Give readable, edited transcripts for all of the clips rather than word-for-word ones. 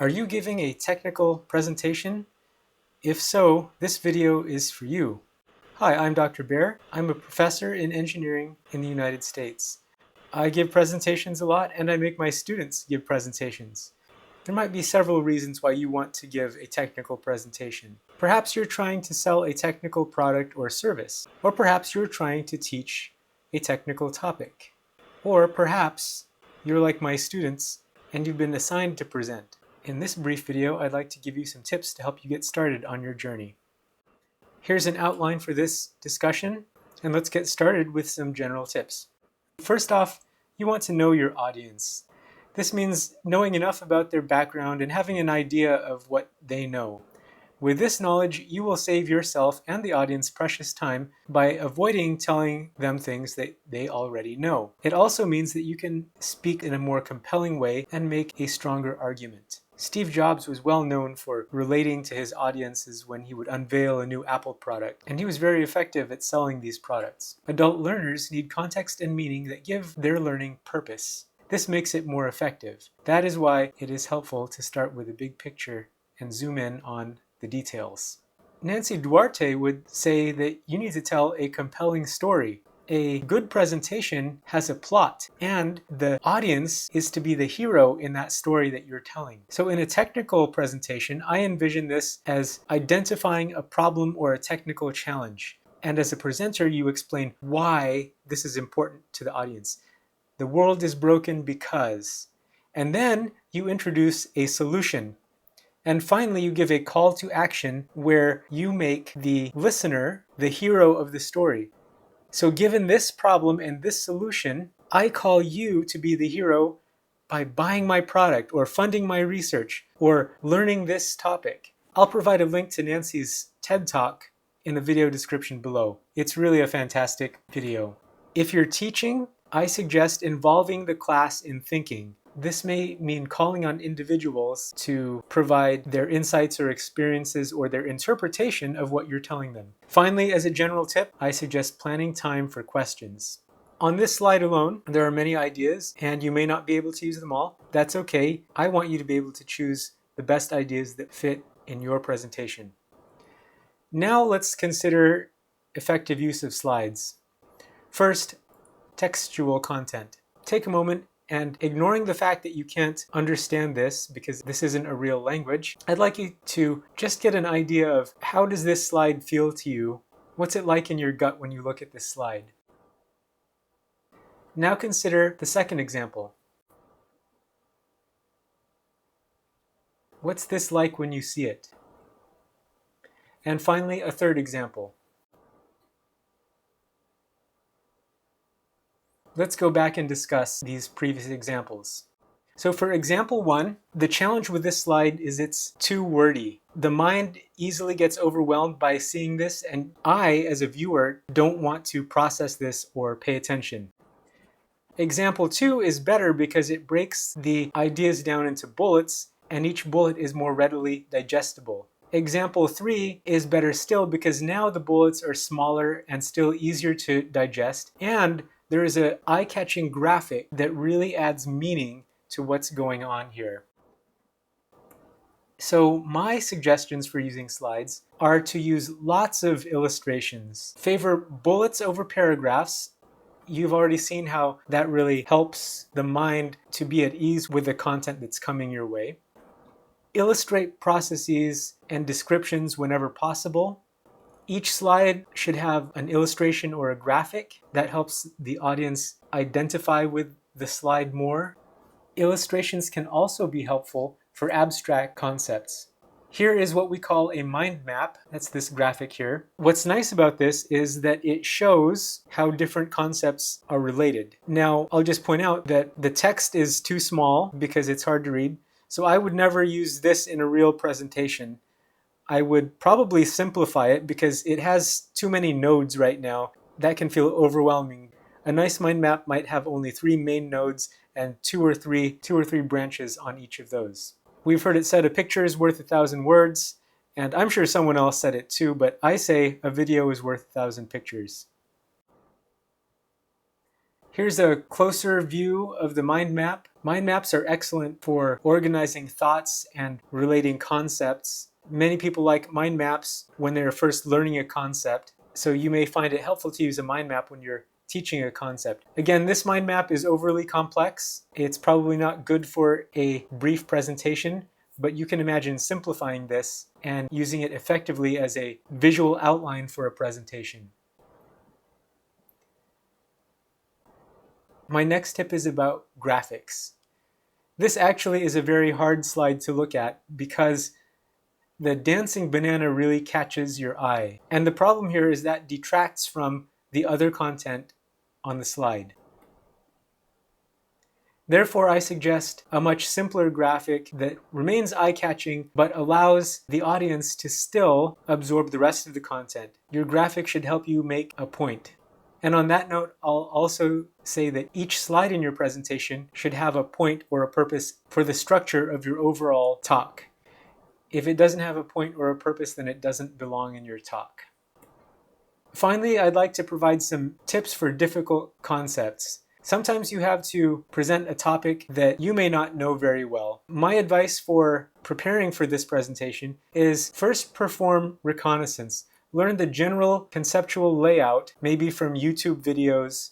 Are you giving a technical presentation? If so, this video is for you. Hi, I'm Dr. Bear. I'm a professor in engineering in the United States. I give presentations a lot, and I make my students give presentations. There might be several reasons why you want to give a technical presentation. Perhaps you're trying to sell a technical product or service, or perhaps you're trying to teach a technical topic. Or perhaps you're like my students and you've been assigned to present. In this brief video, I'd like to give you some tips to help you get started on your journey. Here's an outline for this discussion, and let's get started with some general tips. First off, you want to know your audience. This means knowing enough about their background and having an idea of what they know. With this knowledge, you will save yourself and the audience precious time by avoiding telling them things that they already know. It also means that you can speak in a more compelling way and make a stronger argument. Steve Jobs was well known for relating to his audiences when he would unveil a new Apple product, and he was very effective at selling these products. Adult learners need context and meaning that give their learning purpose. This makes it more effective. That is why it is helpful to start with a big picture and zoom in on the details. Nancy Duarte would say that you need to tell a compelling story. A good presentation has a plot, and the audience is to be the hero in that story that you're telling. So in a technical presentation, I envision this as identifying a problem or a technical challenge. And as a presenter, you explain why this is important to the audience. The world is broken because. And then you introduce a solution. And finally, you give a call to action where you make the listener the hero of the story. So given this problem and this solution, I call you to be the hero by buying my product or funding my research or learning this topic. I'll provide a link to Nancy's TED Talk in the video description below. It's really a fantastic video. If you're teaching, I suggest involving the class in thinking. This may mean calling on individuals to provide their insights or experiences or their interpretation of what you're telling them. Finally, as a general tip, I suggest planning time for questions. On this slide alone, there are many ideas, and you may not be able to use them all. That's okay. I want you to be able to choose the best ideas that fit in your presentation. Now let's consider effective use of slides. First, textual content. Take a moment and ignoring the fact that you can't understand this because this isn't a real language, I'd like you to just get an idea of how does this slide feel to you? What's it like in your gut when you look at this slide? Now consider the second example. What's this like when you see it? And finally, a third example. Let's go back and discuss these previous examples. So for example 1, the challenge with this slide is it's too wordy. The mind easily gets overwhelmed by seeing this, and I, as a viewer, don't want to process this or pay attention. Example 2 is better because it breaks the ideas down into bullets, and each bullet is more readily digestible. Example 3 is better still because now the bullets are smaller and still easier to digest, and there is an eye-catching graphic that really adds meaning to what's going on here. So my suggestions for using slides are to use lots of illustrations. Favor bullets over paragraphs. You've already seen how that really helps the mind to be at ease with the content that's coming your way. Illustrate processes and descriptions whenever possible. Each slide should have an illustration or a graphic that helps the audience identify with the slide more. Illustrations can also be helpful for abstract concepts. Here is what we call a mind map. That's this graphic here. What's nice about this is that it shows how different concepts are related. Now, I'll just point out that the text is too small because it's hard to read. So I would never use this in a real presentation. I would probably simplify it because it has too many nodes right now. That can feel overwhelming. A nice mind map might have only 3 main nodes and two or three branches on each of those. We've heard it said a picture is worth 1,000 words, and I'm sure someone else said it too, but I say a video is worth 1,000 pictures. Here's a closer view of the mind map. Mind maps are excellent for organizing thoughts and relating concepts. Many people like mind maps when they're first learning a concept, so you may find it helpful to use a mind map when you're teaching a concept. Again, this mind map is overly complex. It's probably not good for a brief presentation, but you can imagine simplifying this and using it effectively as a visual outline for a presentation. My next tip is about graphics. This actually is a very hard slide to look at because the dancing banana really catches your eye. And the problem here is that detracts from the other content on the slide. Therefore, I suggest a much simpler graphic that remains eye-catching but allows the audience to still absorb the rest of the content. Your graphic should help you make a point. And on that note, I'll also say that each slide in your presentation should have a point or a purpose for the structure of your overall talk. If it doesn't have a point or a purpose, then it doesn't belong in your talk. Finally, I'd like to provide some tips for difficult concepts. Sometimes you have to present a topic that you may not know very well. My advice for preparing for this presentation is first perform reconnaissance. Learn the general conceptual layout, maybe from YouTube videos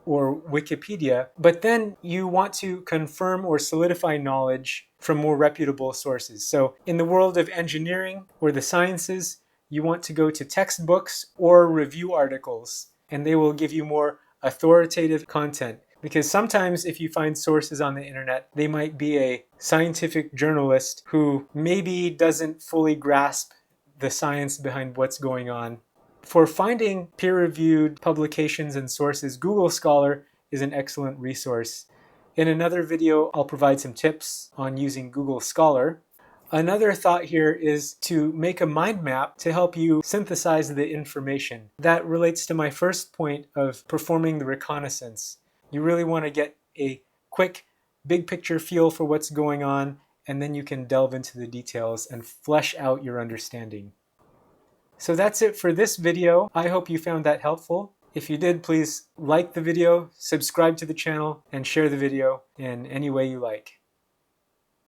or Wikipedia, but then you want to confirm or solidify knowledge from more reputable sources. So in the world of engineering or the sciences, you want to go to textbooks or review articles, and they will give you more authoritative content. Because sometimes if you find sources on the internet, they might be a scientific journalist who maybe doesn't fully grasp the science behind what's going on. For finding peer-reviewed publications and sources, Google Scholar is an excellent resource. In another video, I'll provide some tips on using Google Scholar. Another thought here is to make a mind map to help you synthesize the information. That relates to my first point of performing the reconnaissance. You really want to get a quick, big picture feel for what's going on, and then you can delve into the details and flesh out your understanding. So that's it for this video. I hope you found that helpful. If you did, please like the video, subscribe to the channel, and share the video in any way you like.